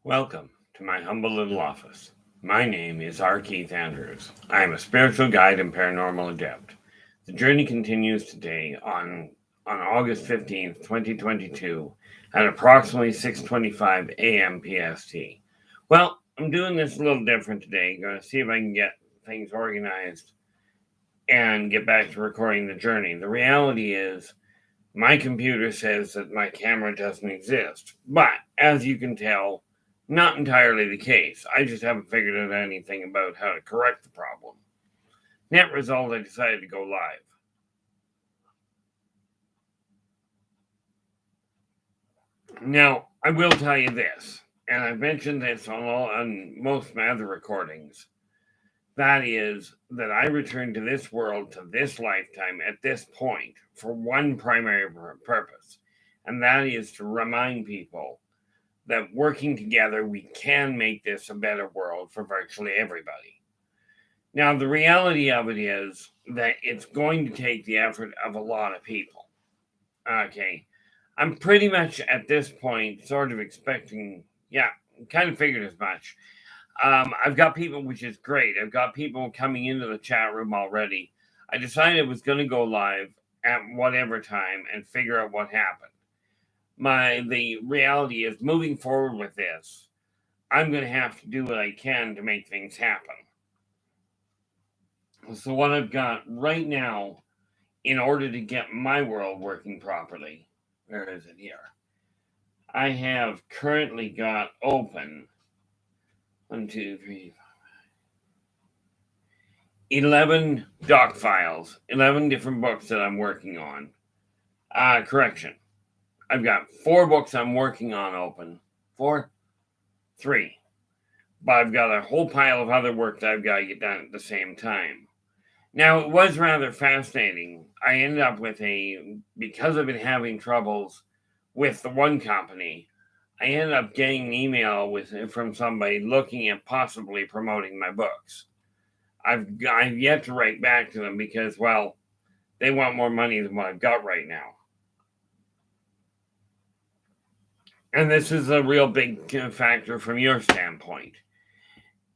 Welcome to my humble little office. My name is R. Keith Andrews. I am a spiritual guide and paranormal adept. The journey continues today on August 15th, 2022 at approximately 6:25 a.m. PST. Well, I'm doing this a little different today. Going to see if I can get things organized and get back to recording the journey. The reality is my computer says that my camera doesn't exist, but as you can tell, not entirely the case. I just haven't figured out anything about how to correct the problem. Net result, I decided to go live. Now, I will tell you this, and I've mentioned this on most of my other recordings. That is, that I returned to this world, to this lifetime, at this point, for one primary purpose, and that is to remind people that working together, we can make this a better world for virtually everybody. Now, the reality of it is that it's going to take the effort of a lot of people. Okay. I'm pretty much at this point sort of expecting, kind of figured as much. I've got people, which is great. I've got people coming into the chat room already. I decided I was going to go live at whatever time and figure out what happened. The reality is, moving forward with this, I'm going to have to do what I can to make things happen. So what I've got right now, in order to get my world working properly, where is it here? I have currently got open 11 doc files, 11 different books that I'm working on. Correction. I've got 4 books I'm working on open. 3. But I've got a whole pile of other work that I've got to get done at the same time. Now, it was rather fascinating. I ended up with because I've been having troubles with the one company, I ended up getting an email from somebody looking at possibly promoting my books. I've yet to write back to them because, well, they want more money than what I've got right now. And this is a real big factor from your standpoint.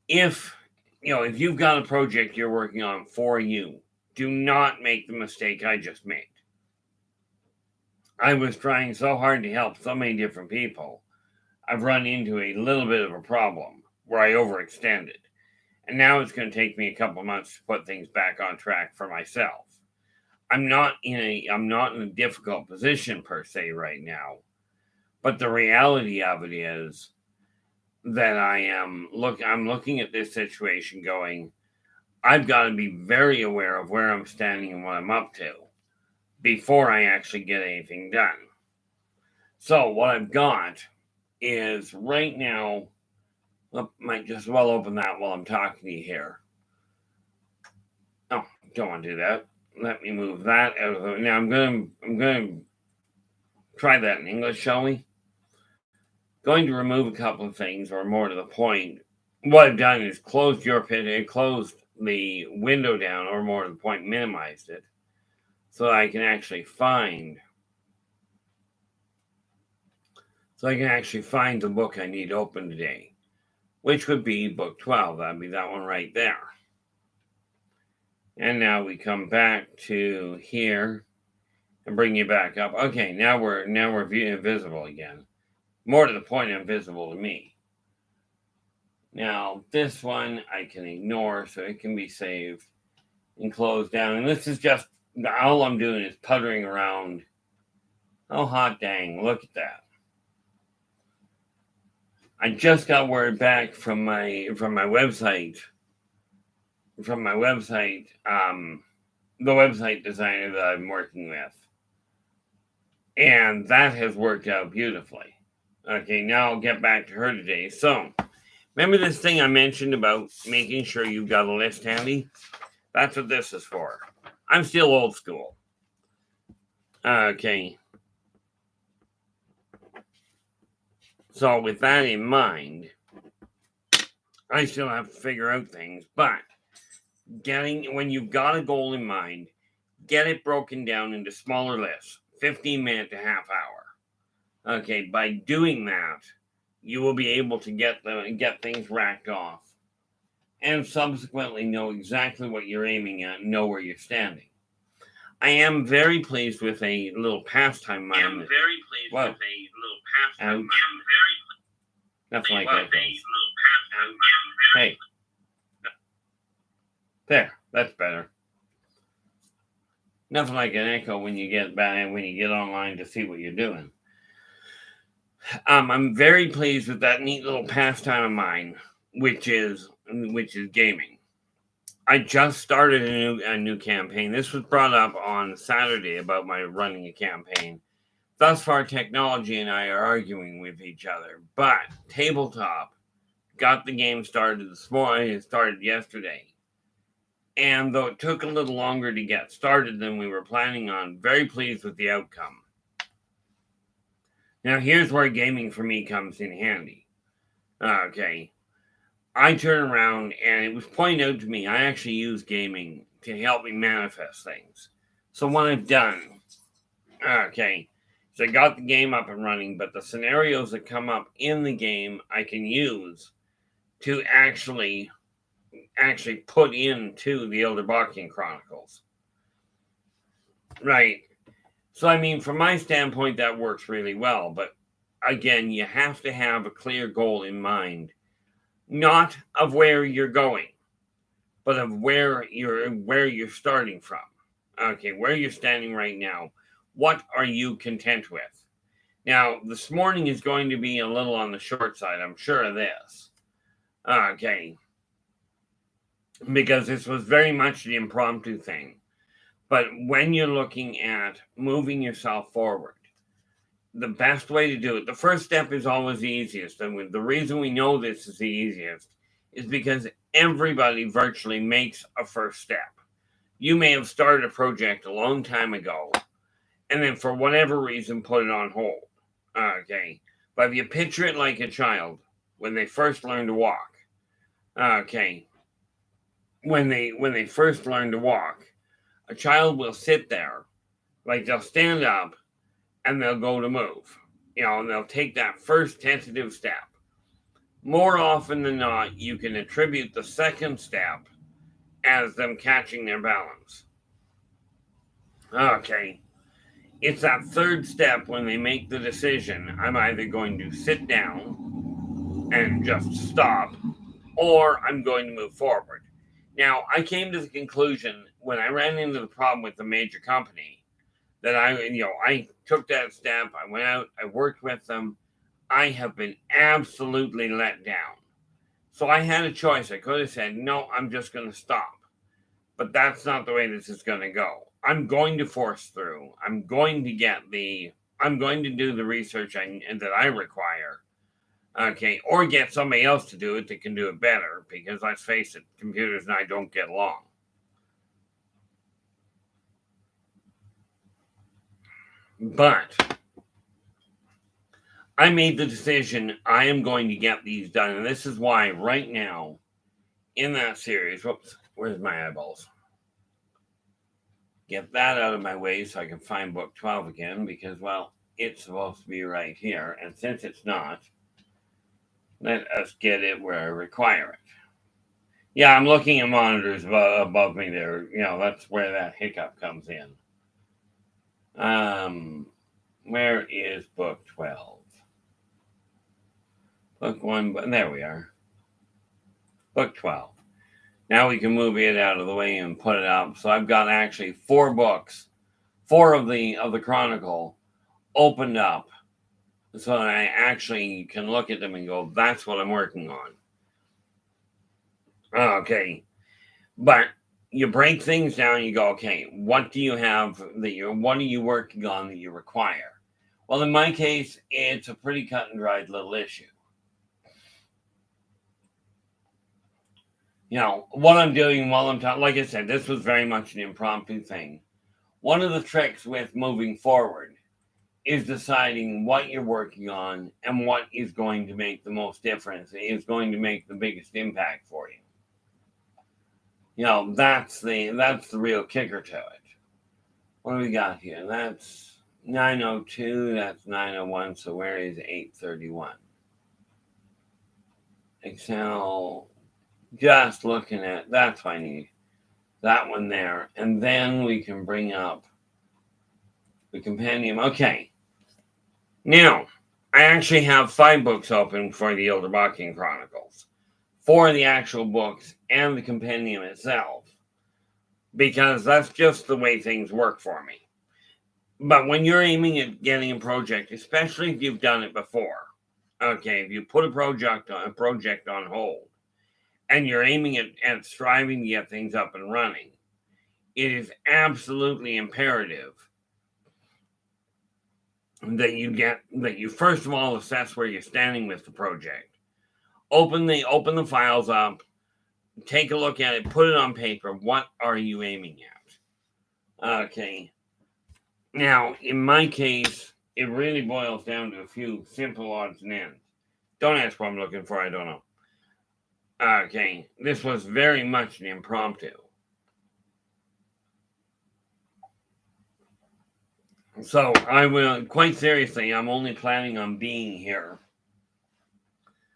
If you've got a project you're working on for you, do not make the mistake I just made. I was trying so hard to help so many different people. I've run into a little bit of a problem where I overextended. And now it's going to take me a couple of months to put things back on track for myself. I'm not in a difficult position per se right now. But the reality of it is that I'm looking at this situation going, I've got to be very aware of where I'm standing and what I'm up to before I actually get anything done. So what I've got is right now, I might just well open that while I'm talking to you here. Oh, don't want to do that. Let me move that out of the. Now I'm going to try that in English, shall we? Going to remove a couple of things, or more to the point. What I've done is closed the window down, or more to the point, minimized it, so I can actually find the book I need open today, which would be book 12. That'd be that one right there. And now we come back to here and bring you back up. Okay, now we're visible again. More to the point, invisible to me. Now, this one I can ignore, so it can be saved and closed down. And this is just, all I'm doing is puttering around. Oh, hot dang, look at that. I just got word back from my website, the website designer that I'm working with. And that has worked out beautifully. Okay, now I'll get back to her today. So, remember this thing I mentioned about making sure you've got a list handy? That's what this is for. I'm still old school. Okay. So, with that in mind, I still have to figure out things, but when you've got a goal in mind, get it broken down into smaller lists, 15 minute to half hour. Okay, by doing that, you will be able to get things racked off and subsequently know exactly what you're aiming at and know where you're standing. I am very pleased with a little pastime mine. I am very pleased with a little pastime mine. Nothing like that. Hey. There, that's better. Nothing like an echo when you get back when you get online to see what you're doing. I'm very pleased with that neat little pastime of mine, which is gaming. I just started a new campaign. This was brought up on Saturday about my running a campaign. Thus far, technology and I are arguing with each other, but tabletop got the game started this morning. It started yesterday. And though it took a little longer to get started than we were planning on, very pleased with the outcome. Now, here's where gaming for me comes in handy. Okay. I turn around and it was pointed out to me, I actually use gaming to help me manifest things. So what I've done, okay, so I got the game up and running, but the scenarios that come up in the game I can use to actually put into the Yldrbac Chronicles. Right. So, I mean, from my standpoint, that works really well. But again, you have to have a clear goal in mind, not of where you're going, but of where you're starting from. Okay, where you're standing right now. What are you content with? Now, this morning is going to be a little on the short side, I'm sure of this. Okay. Because this was very much the impromptu thing. But when you're looking at moving yourself forward, the best way to do it, the first step is always the easiest. And the reason we know this is the easiest is because everybody virtually makes a first step. You may have started a project a long time ago and then for whatever reason put it on hold. Okay. But if you picture it like a child when they first learn to walk, okay, when they first learn to walk, a child will sit there, like they'll stand up and they'll go to move, and they'll take that first tentative step. More often than not, you can attribute the second step as them catching their balance. Okay. It's that third step when they make the decision, I'm either going to sit down and just stop, or I'm going to move forward. Now, I came to the conclusion when I ran into the problem with the major company that I took that step. I went out, I worked with them. I have been absolutely let down. So I had a choice. I could have said, no, I'm just going to stop. But that's not the way this is going to go. I'm going to force through. I'm going to do the research that I require. Okay, or get somebody else to do it that can do it better, because let's face it, computers and I don't get along. But I made the decision I am going to get these done, and this is why right now in that series, whoops, where's my eyeballs? Get that out of my way so I can find book 12 again, because, well, it's supposed to be right here, and since it's not, let us get it where I require it. Yeah, I'm looking at monitors above me there. That's where that hiccup comes in. Where is book 12? Book 1, there we are. Book 12. Now we can move it out of the way and put it up. So I've got actually 4 books, 4 of the Chronicle opened up, so that I actually can look at them and go, that's what I'm working on. Okay. But you break things down and you go, okay, what do you have what are you working on that you require? Well, in my case, it's a pretty cut and dried little issue. What I'm doing while I'm talking, like I said, this was very much an impromptu thing. One of the tricks with moving forward is deciding what you're working on and what is going to make the most difference, is going to make the biggest impact for you. That's the real kicker to it. What do we got here? That's 902, that's 901, so where is 831? Excel, just looking at, that's what I need. That one there. And then we can bring up the compendium. Okay. Now, I actually have 5 books open for the Yldrbac Chronicles. 4 of the actual books and the compendium itself. Because that's just the way things work for me. But when you're aiming at getting a project, especially if you've done it before, okay, if you put a project on hold, and you're aiming at striving to get things up and running, it is absolutely imperative that you first of all assess where you're standing with the project. Open the files up, take a look at it, put it on paper. What are you aiming at? Okay. Now, in my case, it really boils down to a few simple odds and ends. Don't ask what I'm looking for, I don't know. Okay, this was very much an impromptu. So I will, quite seriously, I'm only planning on being here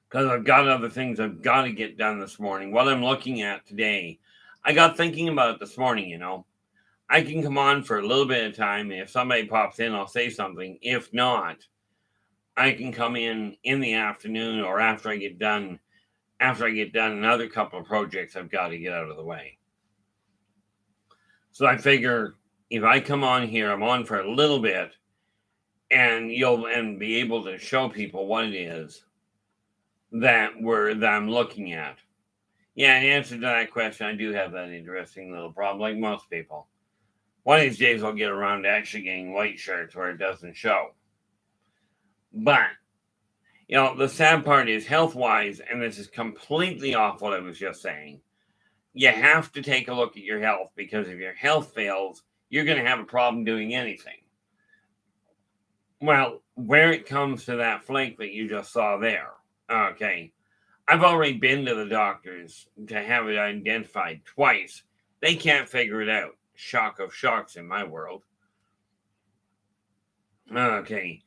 because I've got other things I've got to get done this morning. What I'm looking at today, I got thinking about it this morning, I can come on for a little bit of time. If somebody pops in, I'll say something. If not, I can come in the afternoon or after I get done another couple of projects I've got to get out of the way. So I figure if I come on here, I'm on for a little bit and be able to show people what it is that I'm looking at. Yeah, in answer to that question, I do have that interesting little problem, like most people. One of these days I'll get around to actually getting white shirts where it doesn't show. But, the sad part is health-wise, and this is completely off what I was just saying, you have to take a look at your health, because if your health fails, you're going to have a problem doing anything. Well, where it comes to that flake that you just saw there, okay, I've already been to the doctors to have it identified twice. They can't figure it out. Shock of shocks in my world. Okay,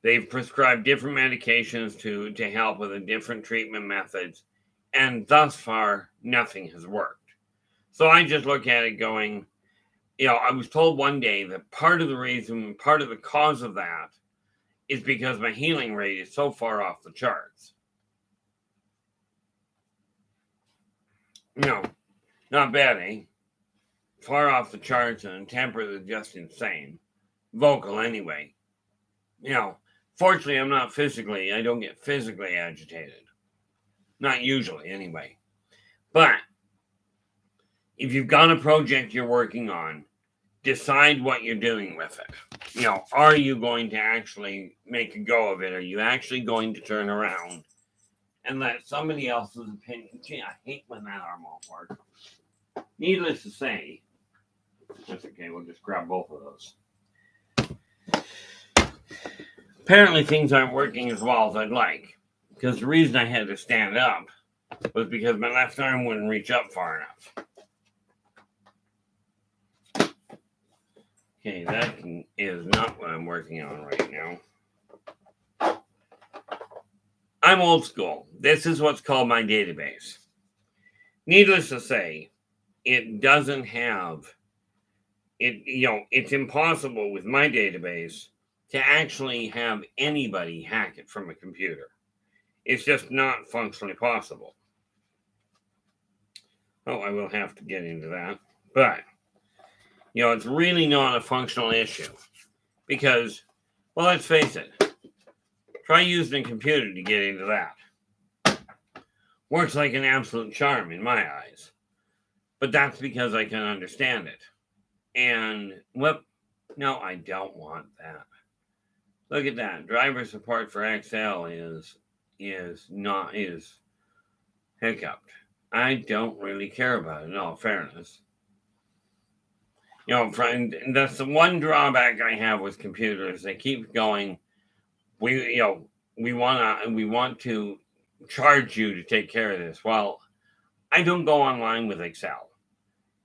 they've prescribed different medications to help with the different treatment methods, and thus far, nothing has worked. So I just look at it going, I was told one day that part of the cause of that is because my healing rate is so far off the charts. No, not bad, eh? Far off the charts, and the temper is just insane. Vocal, anyway. Fortunately, I don't get physically agitated. Not usually, anyway. But if you've got a project you're working on, decide what you're doing with it. Are you going to actually make a go of it? Are you actually going to turn around and let somebody else's opinion? Gee, I hate when that arm won't work. Needless to say, that's okay, we'll just grab both of those. Apparently things aren't working as well as I'd like, because the reason I had to stand up was because my left arm wouldn't reach up far enough. Okay, that is not what I'm working on right now. I'm old school. This is what's called my database. Needless to say, it doesn't have it. It's impossible with my database to actually have anybody hack it from a computer. It's just not functionally possible. Oh, I will have to get into that. But, it's really not a functional issue. Because, well, let's face it. Try using a computer to get into that. Works like an absolute charm in my eyes. But that's because I can understand it. And, no, I don't want that. Look at that. Driver support for Excel is hiccuped. I don't really care about it, in all fairness. Friend, that's the one drawback I have with computers. They keep going, we want to charge you to take care of this. Well, I don't go online with Excel.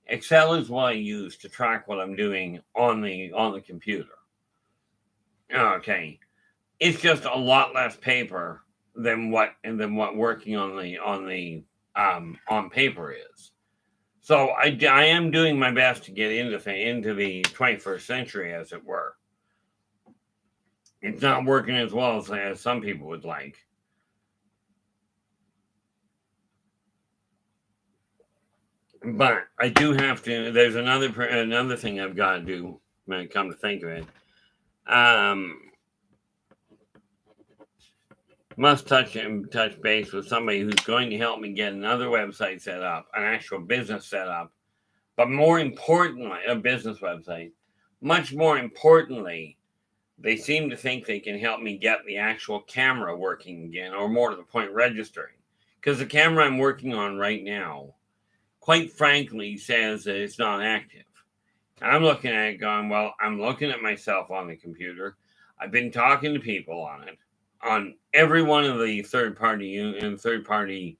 Excel is what I use to track what I'm doing on the computer. Okay. It's just a lot less paper than what working on paper is. So I am doing my best to get into the 21st century, as it were. It's not working as well as some people would like. But I do have to. There's another thing I've got to do when I come to think of it. Must touch base with somebody who's going to help me get another website set up, an actual business set up. But more importantly, a business website. Much more importantly, they seem to think they can help me get the actual camera working again, or more to the point, registering. Because the camera I'm working on right now, quite frankly, says that it's not active. And I'm looking at it going, well, I'm looking at myself on the computer. I've been talking to people on it, on every one of the third party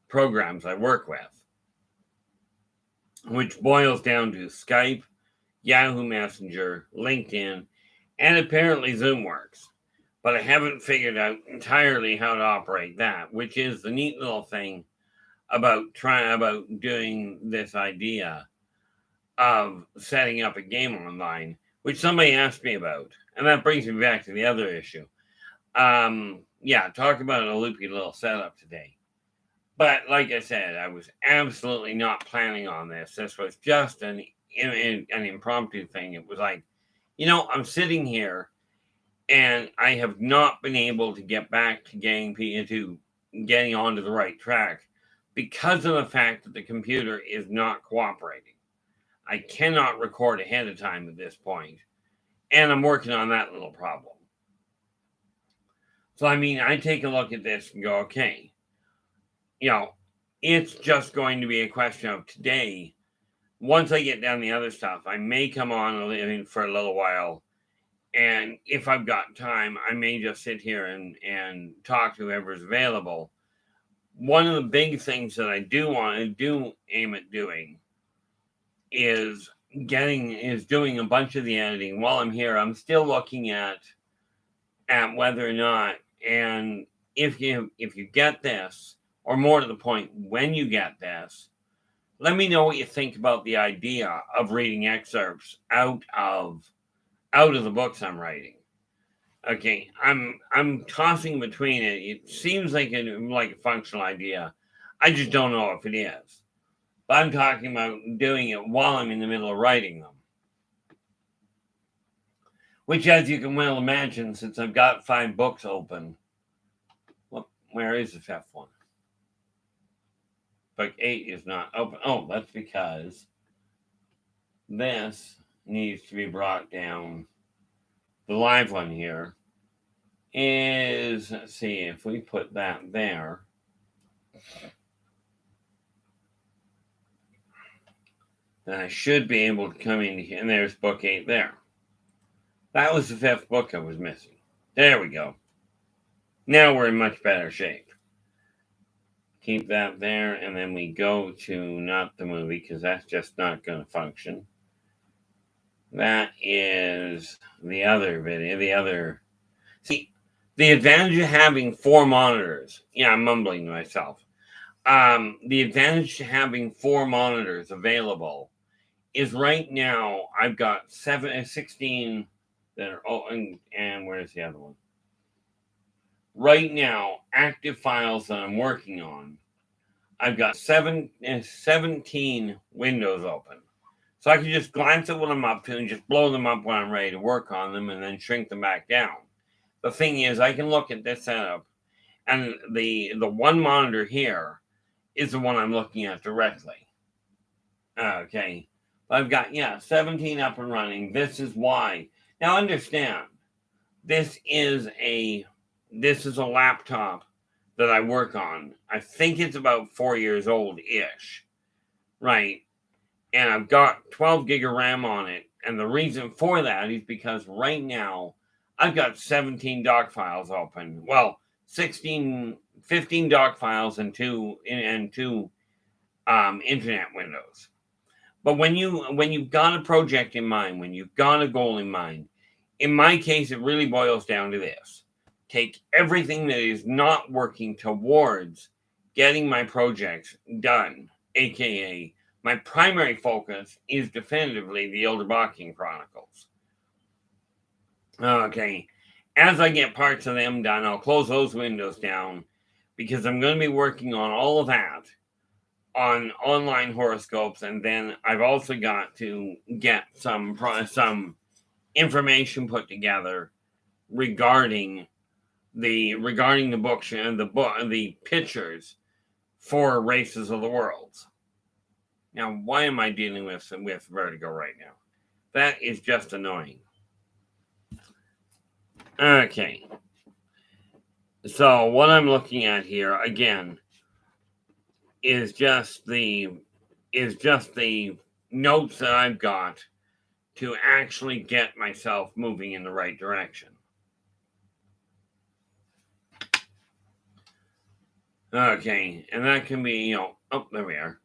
programs I work with, which boils down to Skype, Yahoo Messenger, LinkedIn, and apparently Zoom works. But I haven't figured out entirely how to operate that, which is the neat little thing about doing this idea of setting up a game online, which somebody asked me about. And that brings me back to the other issue. Talk about a loopy little setup today. But like I said, I was absolutely not planning on this. This was just an impromptu thing. It was like, I'm sitting here and I have not been able to get back to getting onto the right track because of the fact that the computer is not cooperating. I cannot record ahead of time at this point, and I'm working on that little problem. So, I take a look at this and go, okay, it's just going to be a question of today. Once I get down the other stuff, I may come on for a little while, and if I've got time, I may just sit here and talk to whoever's available. One of the big things that I do aim at doing is doing a bunch of the editing while I'm here. I'm still looking at whether or not, and if you get this, or more to the point, when you get this, let me know what you think about the idea of reading excerpts out of the books I'm writing. Okay, I'm tossing between it. It seems like a functional idea. I just don't know if it is. But I'm talking about doing it while I'm in the middle of writing them. Which, as you can well imagine, since I've got 5 books open, where is the 5th one? Book 8 is not open. Oh, that's because this needs to be brought down. The live one here is, let's see, if we put that there, then I should be able to come in here, and there's book 8 there. That was the 5th book I was missing. There we go. Now we're in much better shape. Keep that there, and then we go to not the movie, because that's just not going to function. That is the other video. See, the advantage of having 4 monitors. Yeah, I'm mumbling to myself. The advantage to having 4 monitors available is right now I've got 16 that are, and where's the other one? Right now, active files that I'm working on, I've got 17 windows open. So I can just glance at what I'm up to and just blow them up when I'm ready to work on them and then shrink them back down. The thing is, I can look at this setup, and the one monitor here is the one I'm looking at directly. Okay. I've got, 17 up and running. This is why. Now understand, this is a laptop that I work on. I think it's about 4 years old-ish. Right? And I've got 12 gig of RAM on it. And the reason for that is because right now I've got 17 doc files open. Well, 15 doc files and two internet windows. But when you've got a project in mind, when you've got a goal in mind, in my case, it really boils down to this. take everything that is not working towards getting my projects done, aka my primary focus is definitively the Yldrbac Chronicles. Okay, as I get parts of them done, I'll close those windows down because I'm going to be working on all of that on online horoscopes, and then I've also got to get some information put together regarding the books and the pictures for Races of the Worlds. Now, why am I dealing with Vertigo right now? That is just annoying. Okay. So what I'm looking at here again is just the notes that I've got to actually get myself moving in the right direction. Okay, and that can be, oh, there we are.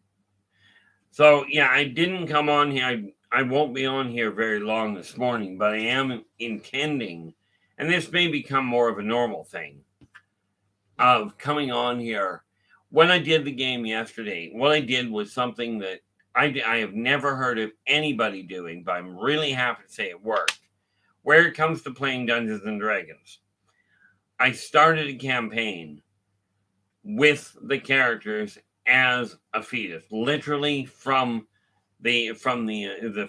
So yeah, I didn't come on here. I won't be on here very long this morning, but I am intending, and this may become more of a normal thing, of coming on here. When I did the game yesterday, what I did was something that I have never heard of anybody doing, but I'm really happy to say it worked. Where it comes to playing Dungeons and Dragons, I started a campaign with the characters as a fetus, literally from the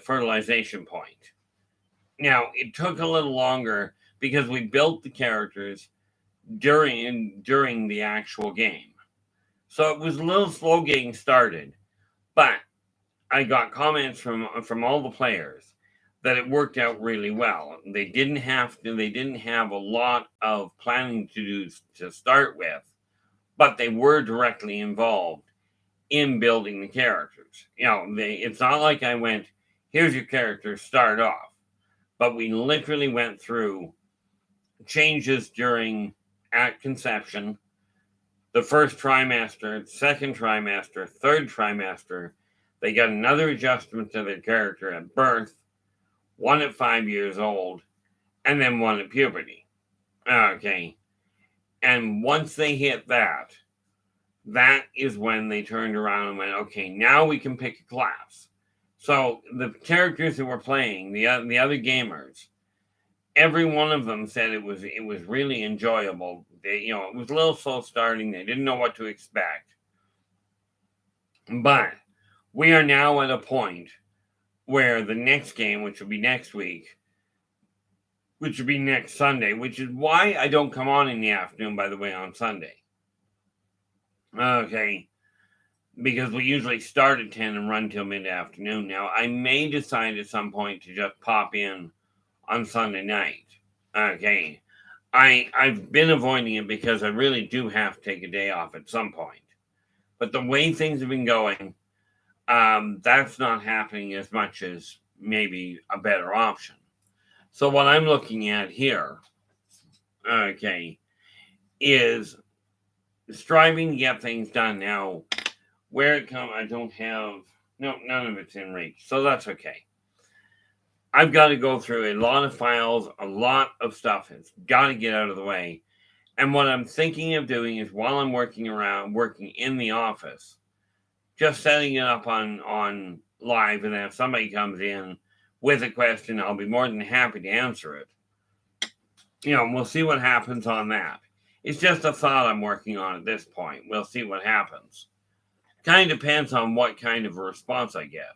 fertilization point. Now, it took a little longer because we built the characters during the actual game. So it was a little slow getting started, but I got comments from all the players that it worked out really well. They didn't have a lot of planning to do to start with, but they were directly involved in building the characters. It's not like I went, here's your character, start off. But we literally went through changes at conception, the first trimester, second trimester, third trimester. They got another adjustment to their character at birth, one at 5 years old, and then one at puberty. Okay. And once they hit that is when they turned around and went, okay, now we can pick a class. So the characters that were playing, the other gamers, every one of them said it was really enjoyable. It was a little slow starting. They didn't know what to expect. But we are now at a point where the next game, which will be next week, which will be next Sunday, which is why I don't come on in the afternoon, by the way, on Sunday. Okay. Because we usually start at 10 and run till mid-afternoon. Now, I may decide at some point to just pop in on Sunday night. Okay. I've been avoiding it because I really do have to take a day off at some point. But the way things have been going, that's not happening as much as maybe a better option. So what I'm looking at here, okay, is striving to get things done. Now, where it comes, I don't have, no, none of it's in reach. So that's okay. I've got to go through a lot of files, a lot of stuff. It's got to get out of the way. And what I'm thinking of doing is while I'm working in the office, just setting it up on live, and then if somebody comes in with a question, I'll be more than happy to answer it. We'll see what happens on that. It's just a thought I'm working on at this point. We'll see what happens. Kind of depends on what kind of a response I get.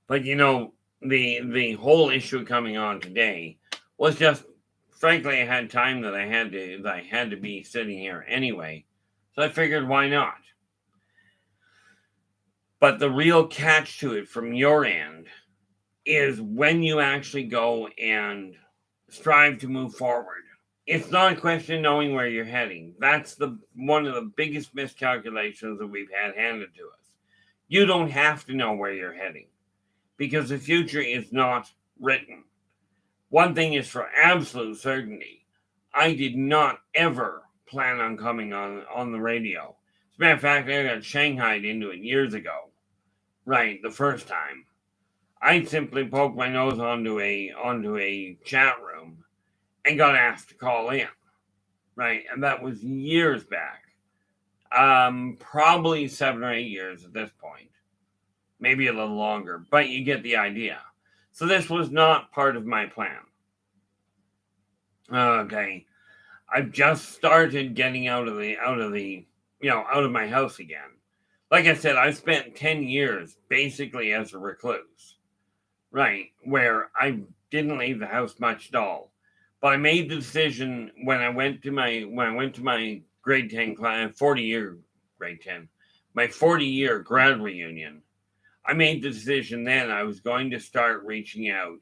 But the whole issue coming on today was just, frankly, I had time that I had to be sitting here anyway. So I figured, why not? But the real catch to it from your end is when you actually go and strive to move forward. It's not a question of knowing where you're heading. That's one of the biggest miscalculations that we've had handed to us. You don't have to know where you're heading because the future is not written. One thing is for absolute certainty. I did not ever plan on coming on the radio. As a matter of fact, I got shanghaied into it years ago. Right, the first time. I simply poked my nose onto a chat room and got asked to call in, right? And that was years back. Probably 7 or 8 years at this point, maybe a little longer, but you get the idea. So this was not part of my plan. Okay, I've just started getting out of my house again. Like I said, I spent 10 years basically as a recluse, right? Where I didn't leave the house much at all. But I made the decision when I went to my grade 10 class, 40-year grade 10, my 40-year grad reunion. I made the decision then I was going to start reaching out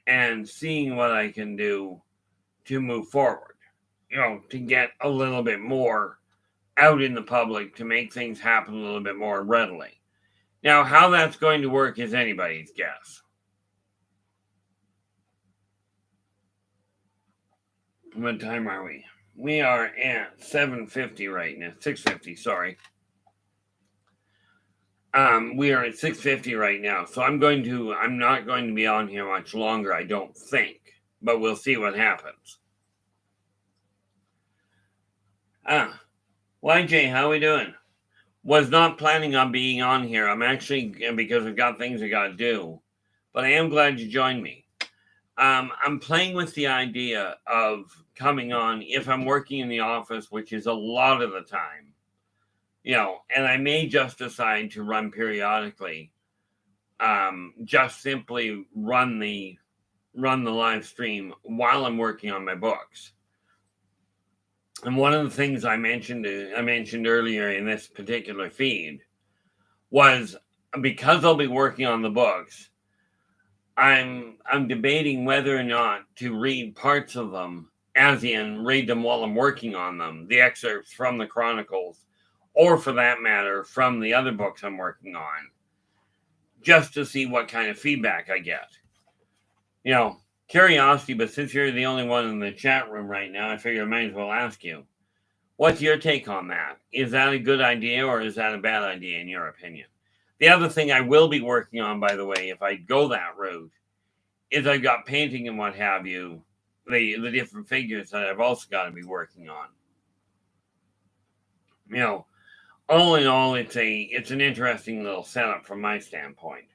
and seeing what I can do to move forward, to get a little bit more out in the public, to make things happen a little bit more readily. Now, how that's going to work is anybody's guess. What time are we? We are at 7:50 right now. 6:50, sorry. We are at 6:50 right now, so I'm not going to be on here much longer, I don't think, but we'll see what happens. YJ, how we doing? Was not planning on being on here. I'm actually, because I've got things I got to do, but I am glad you joined me. I'm playing with the idea of coming on if I'm working in the office, which is a lot of the time, and I may just decide to run periodically, just simply run the live stream while I'm working on my books. And one of the things I mentioned earlier in this particular feed was, because I'll be working on the books, I'm debating whether or not to read parts of them, as in read them while I'm working on them, the excerpts from the Chronicles, or for that matter, from the other books I'm working on, just to see what kind of feedback I get. Curiosity, but since you're the only one in the chat room right now, I figure I might as well ask you, what's your take on that? Is that a good idea, or is that a bad idea in your opinion? The other thing I will be working on, by the way, if I go that route, is I've got painting and what have you, the different figures that I've also got to be working on. All in all, it's an interesting little setup from my standpoint.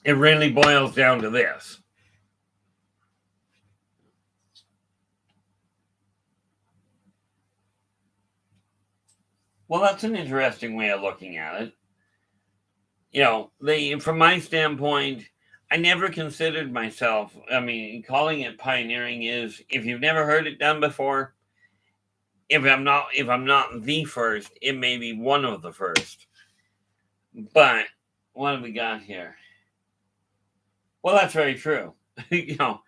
It really boils down to this. Well, that's an interesting way of looking at it. From my standpoint, I never considered myself, calling it pioneering is, if you've never heard it done before, if I'm not the first, it may be one of the first. But what have we got here? Well, that's very true. The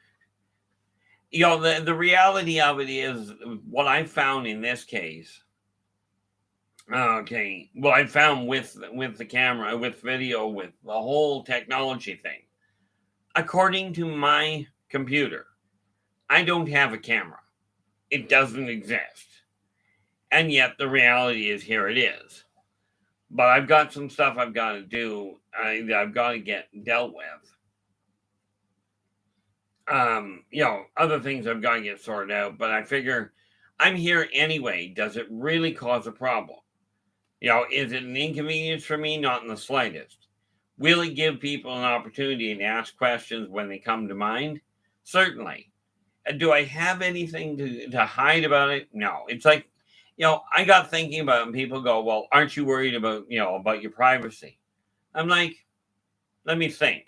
reality of it is, what I found in this case. Okay, well, I found with the camera, with video, with the whole technology thing. According to my computer, I don't have a camera. It doesn't exist. And yet the reality is, here it is. But I've got some stuff I've got to do. I've got to get dealt with. Other things I've got to get sorted out. But I figure I'm here anyway. Does it really cause a problem? Is it an inconvenience for me? Not in the slightest. Will it give people an opportunity to ask questions when they come to mind? Certainly. Do I have anything to hide about it? No. It's like, I got thinking about it, and people go, well, aren't you worried about your privacy? I'm like, let me think.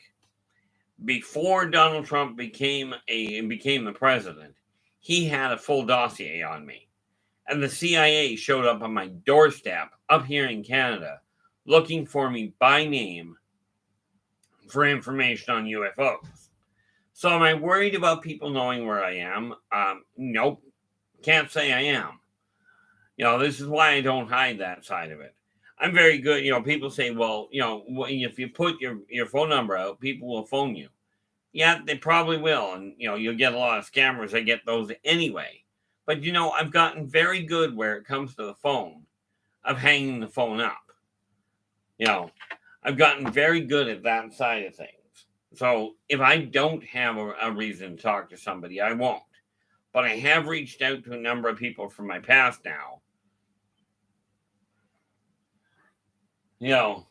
Before Donald Trump became the president, he had a full dossier on me. And the CIA showed up on my doorstep up here in Canada looking for me by name for information on UFOs. So am I worried about people knowing where I am? Nope. Can't say I am. This is why I don't hide that side of it. I'm very good. People say, well, if you put your phone number out, people will phone you. Yeah, they probably will. And, you'll get a lot of scammers. I get those anyway. But, I've gotten very good where it comes to the phone of hanging the phone up. I've gotten very good at that side of things. So if I don't have a reason to talk to somebody, I won't. But I have reached out to a number of people from my past now. You know,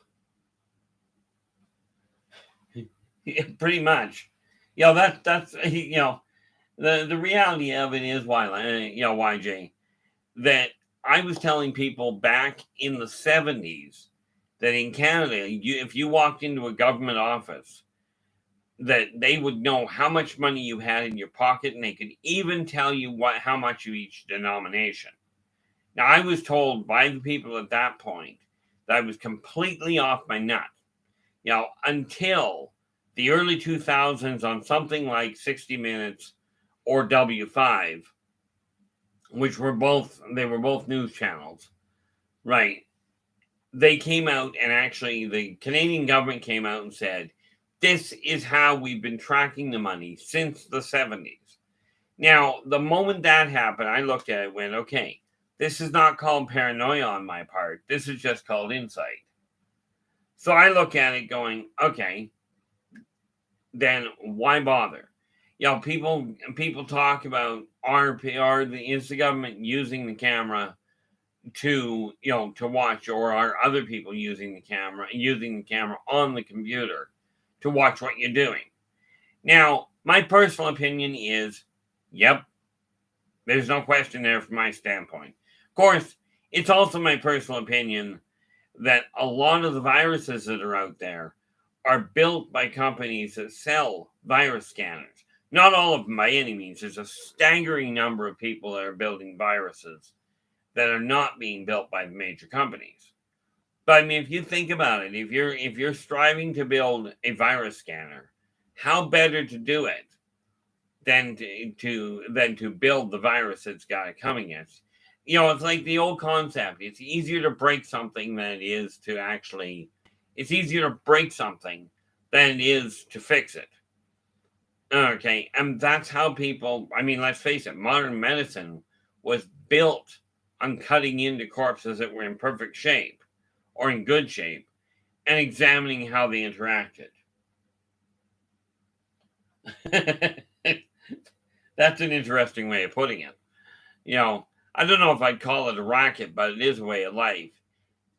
pretty much. That's the reality of it is YJ, that I was telling people back in the 70s that in Canada, if you walked into a government office, that they would know how much money you had in your pocket, and they could even tell you how much of each denomination. Now, I was told by the people at that point that I was completely off my nut. Until the early 2000s on something like 60 Minutes or W5, which were both news channels, right? They came out, and actually the Canadian government came out and said, this is how we've been tracking the money since the 70s. Now, the moment that happened, I looked at it and went, okay, this is not called paranoia on my part. This is just called insight. So I look at it going, okay, then why bother? People talk about is the government using the camera to watch, or are other people using the camera on the computer to watch what you're doing? Now, my personal opinion is, yep, there's no question there from my standpoint. Of course, it's also my personal opinion that a lot of the viruses that are out there are built by companies that sell virus scanners. Not all of them by any means. There's a staggering number of people that are building viruses that are not being built by the major companies. But I mean, if you think about it, if you're striving to build a virus scanner, how better to do it than to build the virus that's got it coming at you? It's like the old concept. It's easier to break something than it is to actually. It's easier to break something than it is to fix it. Okay, and that's how people. I mean, let's face it. Modern medicine was built on cutting into corpses that were in perfect shape or in good shape and examining how they interacted. That's an interesting way of putting it. I don't know if I'd call it a racket, but it is a way of life.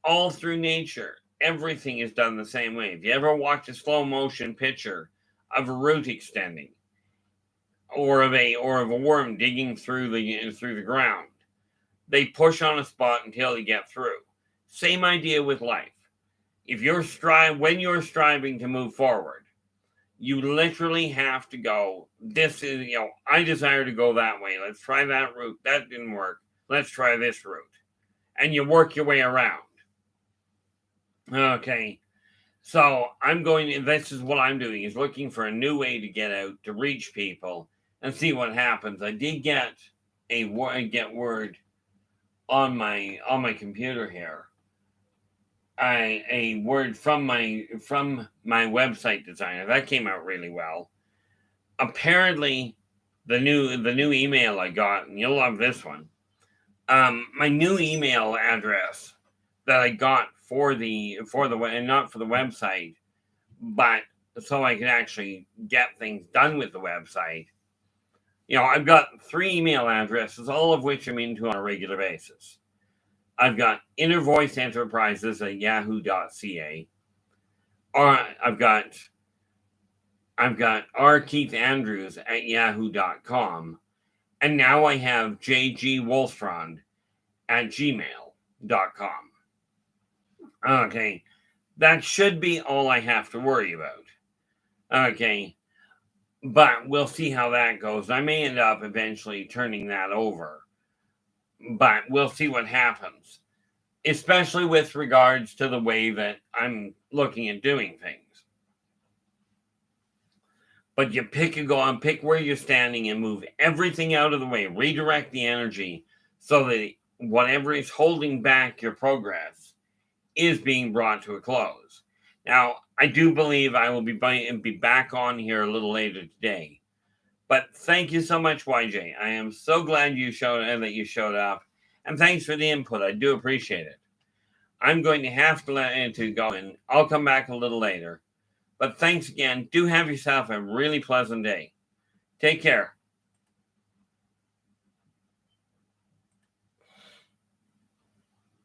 All through nature, everything is done the same way. If you ever watch a slow motion picture of a root extending, or of a worm digging through the ground, they push on a spot until they get through. Same idea with life. If when you're striving to move forward, you literally have to go, this is, I desire to go that way. Let's try that route. That didn't work. Let's try this route. And you work your way around. Okay. So this is what I'm doing, is looking for a new way to get out, to reach people and see what happens. I did get word on my computer here. A word from my website designer that came out really well. Apparently, the new email I got, and you'll love this one. My new email address that I got and not for the website, but so I can actually get things done with the website. I've got 3 email addresses, all of which I'm into on a regular basis. I've got Inner Voice Enterprises at yahoo.ca. I've got R. Keith Andrews at yahoo.com. And now I have JG Wolfstrand at gmail.com. Okay. That should be all I have to worry about. Okay. But we'll see how that goes. I may end up eventually turning that over. But we'll see what happens, especially with regards to the way that I'm looking at doing things. But you pick where you're standing and move everything out of the way, redirect the energy so that whatever is holding back your progress is being brought to a close. Now, I do believe I will be back on here a little later today. But thank you so much, YJ. I am so glad you showed up. And thanks for the input. I do appreciate it. I'm going to have to let it go, and I'll come back a little later. But thanks again. Do have yourself a really pleasant day. Take care.